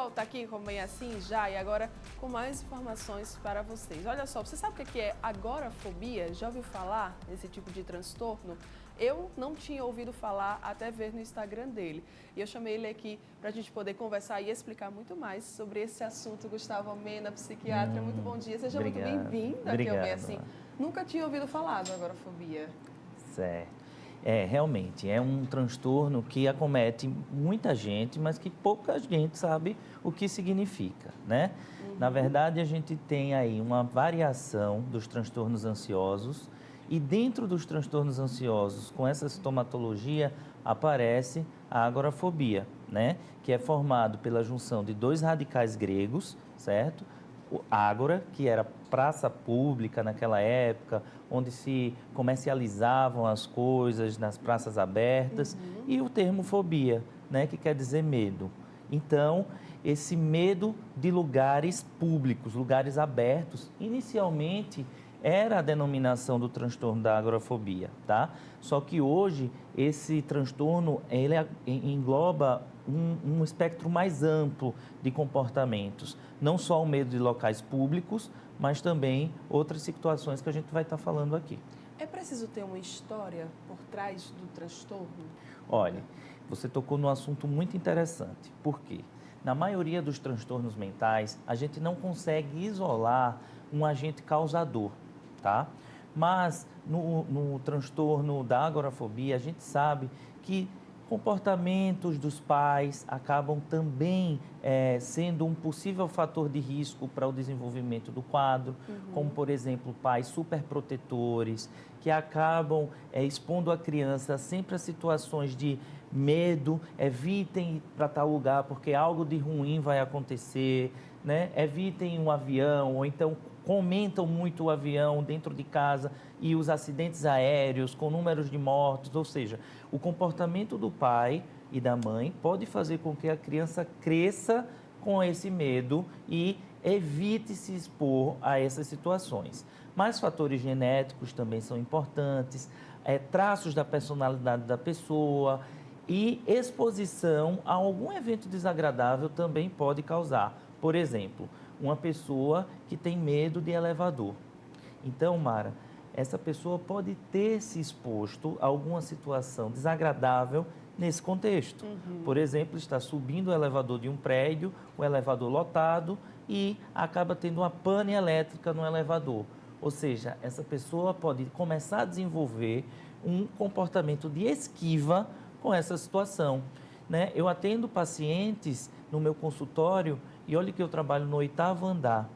volta aqui com Bem Assim já e agora com mais informações para vocês. Olha só, você sabe o que é agorafobia? Já ouviu falar desse tipo de transtorno? Eu não tinha ouvido falar até ver no Instagram dele. E eu chamei ele aqui para a gente poder conversar e explicar muito mais sobre esse assunto. Gustavo Almeida, psiquiatra, muito bom dia. Seja muito bem-vindo aqui ao Bem Assim. Nunca tinha ouvido falar da agorafobia. Certo. Realmente, é um transtorno que acomete muita gente, mas que pouca gente sabe o que significa, né? Na verdade, a gente tem aí uma variação dos transtornos ansiosos e dentro dos transtornos ansiosos, com essa sintomatologia, aparece a agorafobia, né? Que é formado pela junção de dois radicais gregos, certo? O ágora, que era praça pública naquela época, onde se comercializavam as coisas nas praças abertas, e o termo fobia, né, que quer dizer medo. Então, esse medo de lugares públicos, lugares abertos, inicialmente era a denominação do transtorno da agorafobia, tá? Só que hoje esse transtorno ele engloba um espectro mais amplo de comportamentos, não só o medo de locais públicos, mas também outras situações que a gente vai estar falando aqui. É preciso ter uma história por trás do transtorno? Olha, você tocou num assunto muito interessante. Por quê? Na maioria dos transtornos mentais, a gente não consegue isolar um agente causador, tá? Mas no transtorno da agorafobia, a gente sabe que comportamentos dos pais acabam também sendo um possível fator de risco para o desenvolvimento do quadro, como, por exemplo, pais superprotetores, que acabam expondo a criança sempre a situações de medo, evitem ir para tal lugar porque algo de ruim vai acontecer, né? Evitem um avião, ou então comentam muito o avião dentro de casa e os acidentes aéreos com números de mortos, ou seja, o comportamento do pai e da mãe pode fazer com que a criança cresça com esse medo e evite se expor a essas situações. Mas fatores genéticos também são importantes, traços da personalidade da pessoa e exposição a algum evento desagradável também pode causar. Por exemplo, uma pessoa que tem medo de elevador. Então, Mara, essa pessoa pode ter se exposto a alguma situação desagradável nesse contexto. Por exemplo, está subindo o elevador de um prédio, o elevador lotado e acaba tendo uma pane elétrica no elevador. Ou seja, essa pessoa pode começar a desenvolver um comportamento de esquiva com essa situação, né? Eu atendo pacientes no meu consultório e olha que eu trabalho no 8º andar.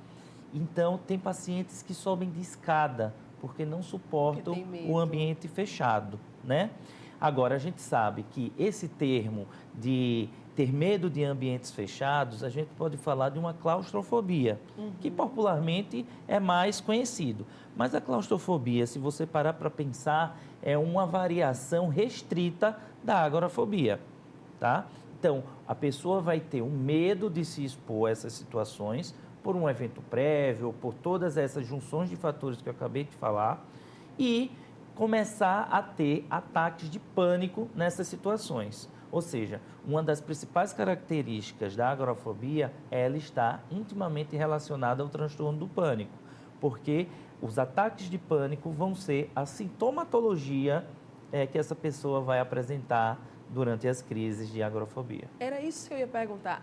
Então, tem pacientes que sobem de escada porque não suportam o ambiente fechado, né? Agora, a gente sabe que esse termo de ter medo de ambientes fechados, a gente pode falar de uma claustrofobia, que popularmente é mais conhecido. Mas a claustrofobia, se você parar para pensar, é uma variação restrita da agorafobia, tá? Então, a pessoa vai ter um medo de se expor a essas situações por um evento prévio, por todas essas junções de fatores que eu acabei de falar e começar a ter ataques de pânico nessas situações. Ou seja, uma das principais características da agorafobia é ela estar intimamente relacionada ao transtorno do pânico, porque os ataques de pânico vão ser a sintomatologia que essa pessoa vai apresentar durante as crises de agorafobia. Era isso que eu ia perguntar.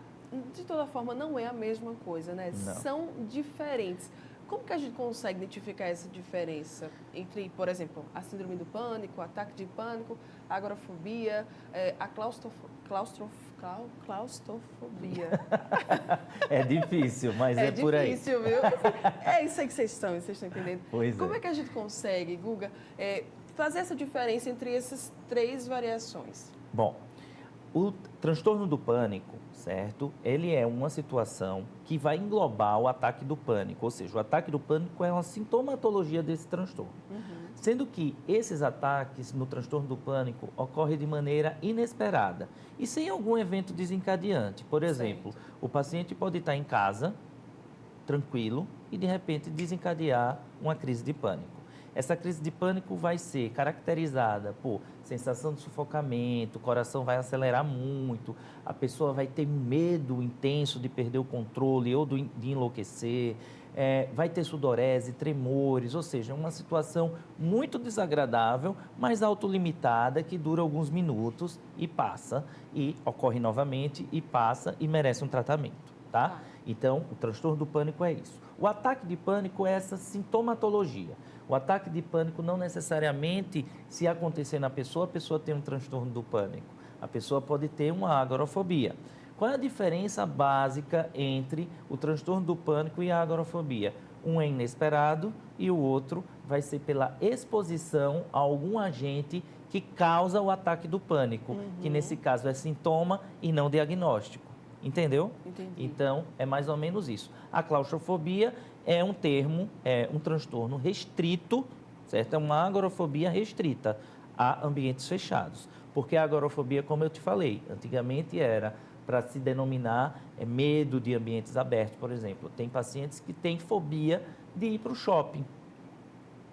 De toda forma, não é a mesma coisa, né? Não. São diferentes. Como que a gente consegue identificar essa diferença entre, por exemplo, a síndrome do pânico, o ataque de pânico, a agorafobia, a claustrofobia? É difícil, mas é por aí. É difícil, viu? É isso aí que vocês estão entendendo. Pois Como é que a gente consegue, Guga, fazer essa diferença entre essas três variações? Bom, o transtorno do pânico, certo? Ele é uma situação que vai englobar o ataque do pânico, ou seja, o ataque do pânico é uma sintomatologia desse transtorno. Sendo que esses ataques no transtorno do pânico ocorrem de maneira inesperada e sem algum evento desencadeante. Por exemplo, o paciente pode estar em casa, tranquilo, e de repente desencadear uma crise de pânico. Essa crise de pânico vai ser caracterizada por sensação de sufocamento, o coração vai acelerar muito, a pessoa vai ter medo intenso de perder o controle ou de enlouquecer, vai ter sudorese, tremores, ou seja, uma situação muito desagradável, mas autolimitada, que dura alguns minutos e passa, e ocorre novamente e passa e merece um tratamento, tá? Então, o transtorno do pânico é isso. O ataque de pânico é essa sintomatologia. O ataque de pânico não necessariamente, se acontecer na pessoa, a pessoa tem um transtorno do pânico. A pessoa pode ter uma agorafobia. Qual é a diferença básica entre o transtorno do pânico e a agorafobia? Um é inesperado e o outro vai ser pela exposição a algum agente que causa o ataque do pânico, que nesse caso é sintoma e não diagnóstico. Entendeu? Entendi. Então, é mais ou menos isso. A claustrofobia é um termo, é um transtorno restrito, certo? É uma agorafobia restrita a ambientes fechados. Porque a agorafobia, como eu te falei, antigamente era para se denominar medo de ambientes abertos, por exemplo. Tem pacientes que têm fobia de ir para o shopping,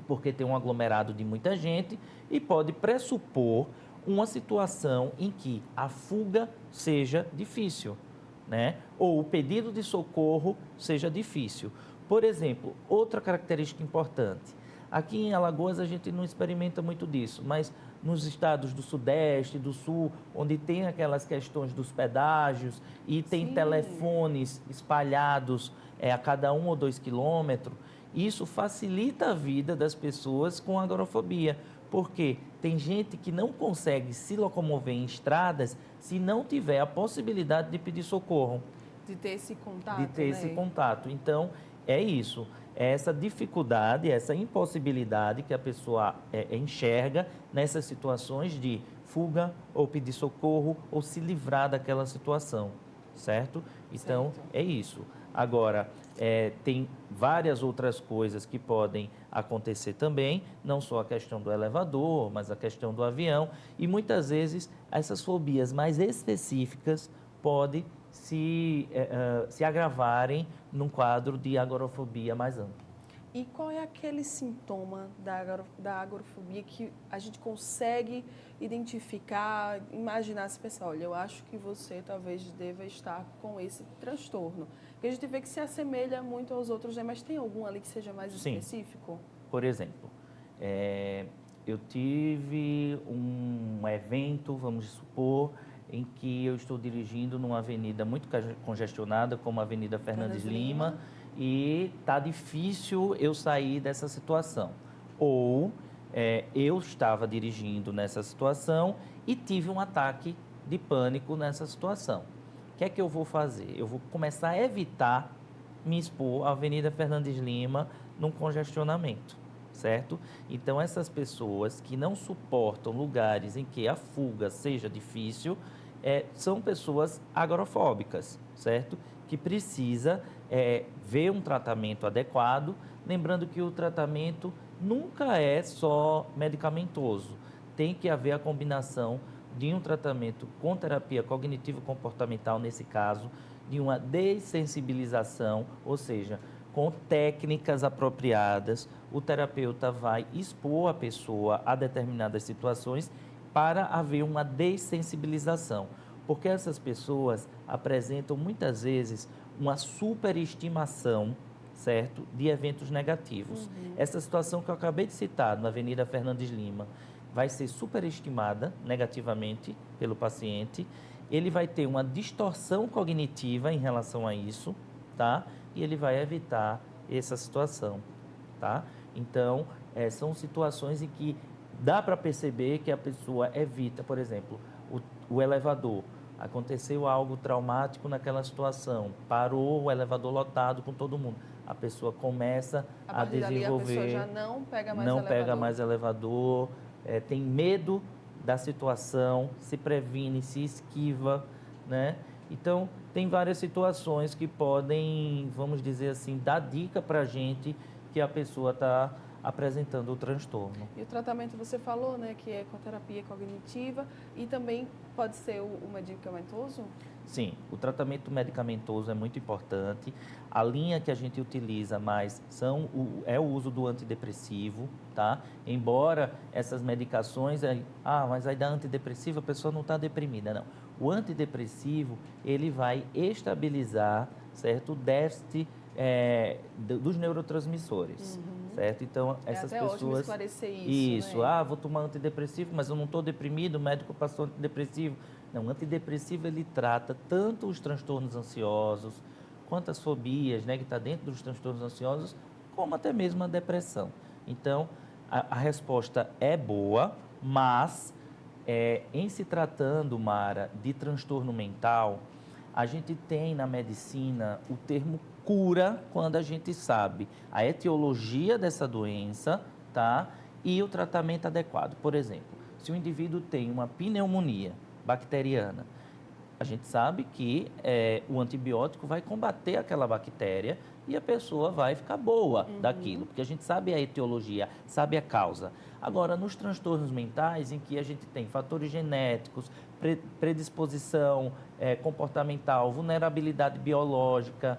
porque tem um aglomerado de muita gente e pode pressupor uma situação em que a fuga seja difícil, né? Ou o pedido de socorro seja difícil. Por exemplo, outra característica importante. Aqui em Alagoas a gente não experimenta muito disso, mas nos estados do Sudeste, do Sul, onde tem aquelas questões dos pedágios e tem telefones espalhados a cada 1 ou 2 quilômetros, isso facilita a vida das pessoas com agorafobia, porque tem gente que não consegue se locomover em estradas se não tiver a possibilidade de pedir socorro. De ter esse contato, De ter esse contato. Então, é isso. É essa dificuldade, essa impossibilidade que a pessoa enxerga nessas situações de fuga ou pedir socorro ou se livrar daquela situação, certo? Então, é isso. Agora, tem várias outras coisas que podem acontecer também, não só a questão do elevador, mas a questão do avião. E muitas vezes essas fobias mais específicas podem se agravarem num quadro de agorafobia mais amplo. E qual é aquele sintoma da agorafobia que a gente consegue identificar, imaginar, se pensar, olha, eu acho que você talvez deva estar com esse transtorno? Porque a gente vê que se assemelha muito aos outros, né? Mas tem algum ali que seja mais específico? Por exemplo, eu tive um evento, vamos supor, em que eu estou dirigindo numa avenida muito congestionada, como a Avenida Fernandes Lima, e está difícil eu sair dessa situação. Ou eu estava dirigindo nessa situação e tive um ataque de pânico nessa situação. O que é que eu vou fazer? Eu vou começar a evitar me expor à Avenida Fernandes Lima num congestionamento, certo? Então, essas pessoas que não suportam lugares em que a fuga seja difícil, são pessoas agorafóbicas, certo? Que precisa ver um tratamento adequado, lembrando que o tratamento nunca é só medicamentoso. Tem que haver a combinação de um tratamento com terapia cognitivo-comportamental, nesse caso, de uma dessensibilização, ou seja, com técnicas apropriadas, o terapeuta vai expor a pessoa a determinadas situações para haver uma dessensibilização, porque essas pessoas apresentam muitas vezes uma superestimação, certo, de eventos negativos. Essa situação que eu acabei de citar na Avenida Fernandes Lima vai ser superestimada negativamente pelo paciente, ele vai ter uma distorção cognitiva em relação a isso, tá? E ele vai evitar essa situação, tá? Então, são situações em que dá para perceber que a pessoa evita, por exemplo, o elevador. Aconteceu algo traumático naquela situação, parou o elevador lotado com todo mundo. A pessoa começa a desenvolver... A pessoa já não pega mais elevador. Não pega mais elevador, tem medo da situação, se previne, se esquiva, né? Então, tem várias situações que podem, vamos dizer assim, dar dica para a gente que a pessoa está apresentando o transtorno. E o tratamento você falou, né, que é com terapia cognitiva e também pode ser o medicamentoso? Sim, o tratamento medicamentoso é muito importante. A linha que a gente utiliza mais é o uso do antidepressivo, tá? Embora essas medicações, mas aí dá antidepressivo, a pessoa não está deprimida, não. O antidepressivo, ele vai estabilizar, certo? O déficit dos neurotransmissores, certo? Então, essas até ótimo pessoas... esclarecer isso, Isso, né? vou tomar antidepressivo, mas eu não estou deprimido, o médico passou antidepressivo. Não, o antidepressivo ele trata tanto os transtornos ansiosos, quanto as fobias, né, que está dentro dos transtornos ansiosos, como até mesmo a depressão. Então, a resposta é boa, mas em se tratando, Mara, de transtorno mental, a gente tem na medicina o termo cura quando a gente sabe a etiologia dessa doença, tá? E o tratamento adequado. Por exemplo, se o indivíduo tem uma pneumonia bacteriana, a gente sabe que o antibiótico vai combater aquela bactéria e a pessoa vai ficar boa daquilo, porque a gente sabe a etiologia, sabe a causa. Agora, nos transtornos mentais, em que a gente tem fatores genéticos, predisposição comportamental, vulnerabilidade biológica,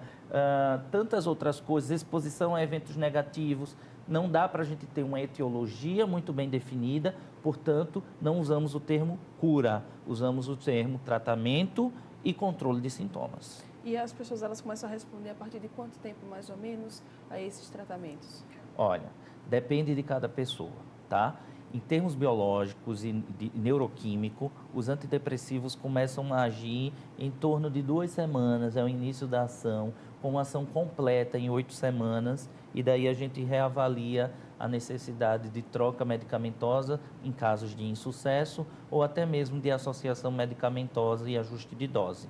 tantas outras coisas, exposição a eventos negativos, não dá para a gente ter uma etiologia muito bem definida, portanto, não usamos o termo cura, usamos o termo tratamento e controle de sintomas. E as pessoas elas começam a responder a partir de quanto tempo, mais ou menos, a esses tratamentos? Olha, depende de cada pessoa, tá? Em termos biológicos e neuroquímico, os antidepressivos começam a agir em torno de 2 semanas, é o início da ação, com uma ação completa em 8 semanas, e daí a gente reavalia a necessidade de troca medicamentosa em casos de insucesso ou até mesmo de associação medicamentosa e ajuste de dose.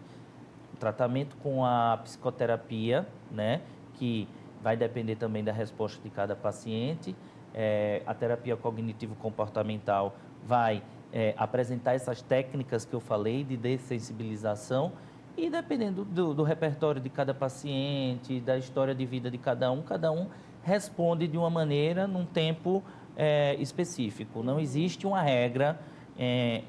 O tratamento com a psicoterapia, né, que vai depender também da resposta de cada paciente. A terapia cognitivo-comportamental vai apresentar essas técnicas que eu falei de dessensibilização e dependendo do repertório de cada paciente, da história de vida de cada um responde de uma maneira num tempo específico. Não existe uma regra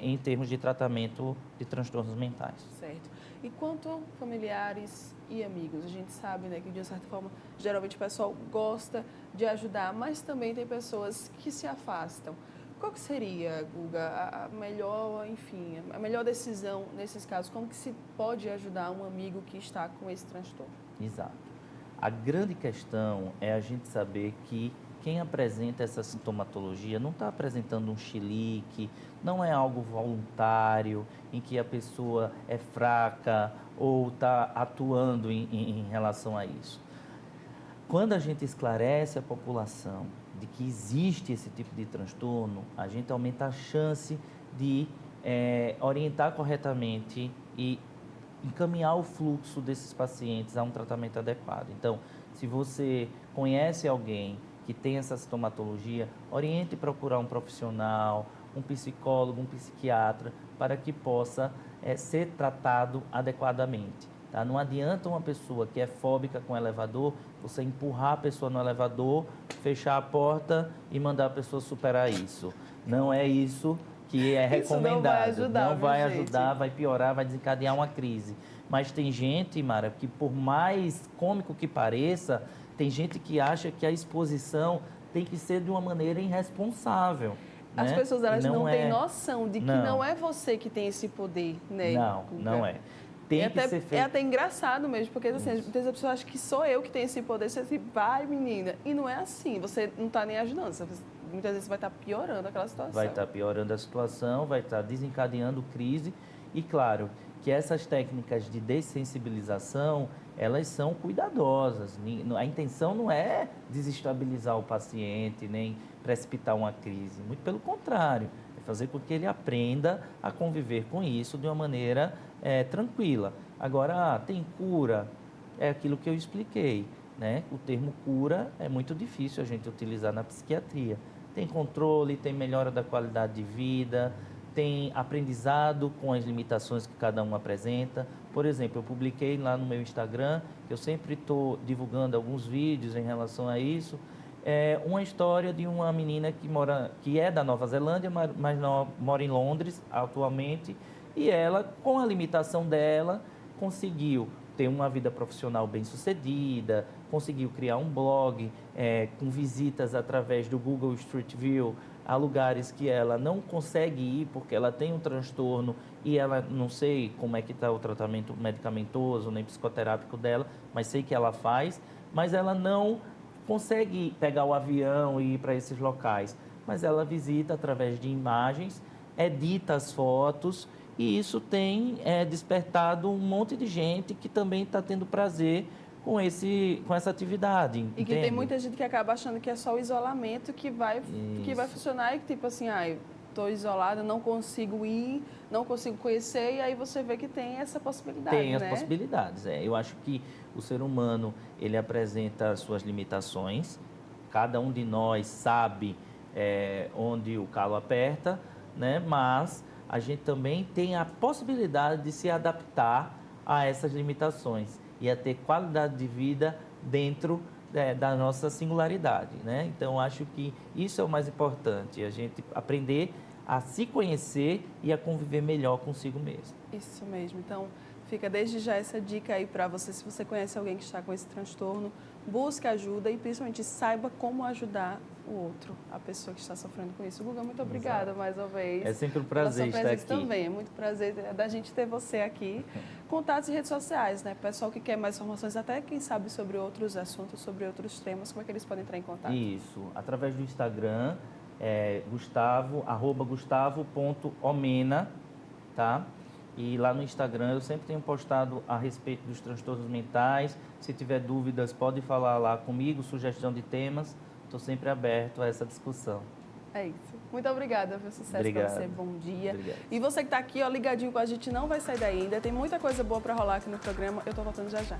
em termos de tratamento de transtornos mentais. Certo. E quanto a familiares e amigos, a gente sabe, né, que de certa forma, geralmente o pessoal gosta de ajudar, mas também tem pessoas que se afastam. Qual que seria, Guga, a melhor, enfim, a melhor decisão nesses casos? Como que se pode ajudar um amigo que está com esse transtorno? Exato. A grande questão é a gente saber que quem apresenta essa sintomatologia não está apresentando um chilique, não é algo voluntário, em que a pessoa é fraca ou está atuando em relação a isso. Quando a gente esclarece a população de que existe esse tipo de transtorno, a gente aumenta a chance de orientar corretamente e encaminhar o fluxo desses pacientes a um tratamento adequado. Então, se você conhece alguém que tem essa sintomatologia, oriente procurar um profissional, um psicólogo, um psiquiatra, para que possa ser tratado adequadamente. Tá? Não adianta uma pessoa que é fóbica com elevador, você empurrar a pessoa no elevador, fechar a porta e mandar a pessoa superar isso. Não é isso que é recomendado. Não vai ajudar, vai piorar, vai desencadear uma crise. Mas tem gente, Mara, que por mais cômico que pareça, tem gente que acha que a exposição tem que ser de uma maneira irresponsável. As né? pessoas elas não têm noção de que não é você que tem esse poder, né? Não é. Tem que ser feito. É até engraçado mesmo, porque assim, às vezes a pessoa acha que sou eu que tenho esse poder, você assim, vai menina. E não é assim, você não está nem ajudando, muitas vezes vai estar piorando aquela situação. Vai estar piorando a situação, vai estar desencadeando crise e claro que essas técnicas de dessensibilização, elas são cuidadosas. A intenção não é desestabilizar o paciente, nem precipitar uma crise. Muito pelo contrário, é fazer com que ele aprenda a conviver com isso de uma maneira tranquila. Agora, tem cura? É aquilo que eu expliquei, né? O termo cura é muito difícil a gente utilizar na psiquiatria. Tem controle, tem melhora da qualidade de vida, tem aprendizado com as limitações que cada um apresenta. Por exemplo, eu publiquei lá no meu Instagram, que eu sempre estou divulgando alguns vídeos em relação a isso, uma história de uma menina que é da Nova Zelândia, mas mora em Londres atualmente, e ela, com a limitação dela, conseguiu ter uma vida profissional bem-sucedida, conseguiu criar um blog com visitas através do Google Street View a lugares que ela não consegue ir porque ela tem um transtorno e ela não sei como é que está o tratamento medicamentoso nem psicoterápico dela, mas sei que ela faz, mas ela não consegue pegar o avião e ir para esses locais. Mas ela visita através de imagens, edita as fotos e isso tem despertado um monte de gente que também está tendo prazer com essa atividade. E entende? que tem muita gente que acaba achando que é só o isolamento que vai funcionar e que tipo assim, estou isolada, não consigo ir, não consigo conhecer, e aí você vê que tem essa possibilidade, Tem as né? possibilidades. Eu acho que o ser humano, ele apresenta as suas limitações, cada um de nós sabe onde o calo aperta, né? Mas a gente também tem a possibilidade de se adaptar a essas limitações e a ter qualidade de vida dentro da nossa singularidade, né? Então, acho que isso é o mais importante, a gente aprender a se conhecer e a conviver melhor consigo mesmo. Isso mesmo. Então, fica desde já essa dica aí para você, se você conhece alguém que está com esse transtorno, busque ajuda e principalmente saiba como ajudar o outro, a pessoa que está sofrendo com isso. Guga, muito obrigada mais uma vez. É sempre um prazer estar aqui. Também, é muito prazer da gente ter você aqui. Contatos e redes sociais, né? Pessoal que quer mais informações, até quem sabe sobre outros assuntos, sobre outros temas, como é que eles podem entrar em contato? Isso, através do Instagram, gustavo.omena, tá? E lá no Instagram eu sempre tenho postado a respeito dos transtornos mentais. Se tiver dúvidas, pode falar lá comigo, sugestão de temas. Estou sempre aberto a essa discussão. É isso. Muito obrigada, viu? Sucesso para você. Bom dia. Obrigado. E você que está aqui, ligadinho com a gente, não vai sair daí ainda. Tem muita coisa boa para rolar aqui no programa. Eu estou voltando já já.